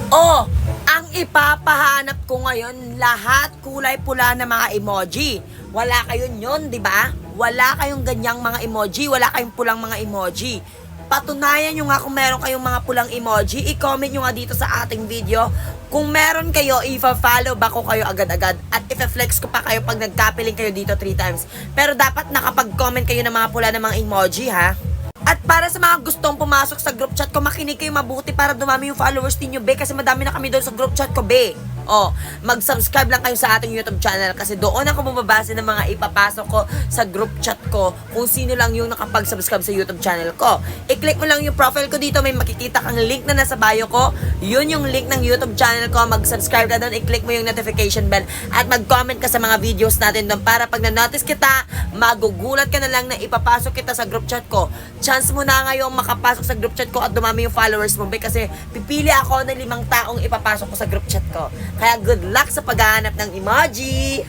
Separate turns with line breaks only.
Oh, ang ipapahanap ko ngayon, lahat kulay pula na mga emoji. Wala kayon yun, di ba? Wala kayong ganyang mga emoji, wala kayong pulang mga emoji. Patunayan nyo nga kung meron kayong mga pulang emoji. I-comment nyo nga dito sa ating video. Kung meron kayo, i-follow back ko kayo agad-agad. At i-flex ko pa kayo pag nagkapiling kayo dito 3 times. Pero dapat nakapag-comment kayo ng mga pula ng mga emoji, ha? At para sa mga gustong pumasok sa group chat ko, makinig kayo mabuti para dumami yung followers ninyo, be. Kasi madami na kami doon sa group chat ko, be. Oh, mag-subscribe lang kayo sa ating YouTube channel kasi doon ako bumabase ng mga ipapasok ko sa group chat ko kung sino lang yung nakapag-subscribe sa YouTube channel ko. I-click mo lang yung profile ko dito, may makikita kang link na nasa bio ko. Yun yung link ng YouTube channel ko. Mag-subscribe ka doon, i-click mo yung notification bell at mag-comment ka sa mga videos natin doon para pag na-notice kita, magugulat ka na lang na ipapasok kita sa group chat ko. Chance mo na ngayong makapasok sa group chat ko at dumami yung followers mo, be, kasi pipili ako ng 5 taong ipapasok ko sa group chat ko. Kaya good luck sa paghahanap ng emoji!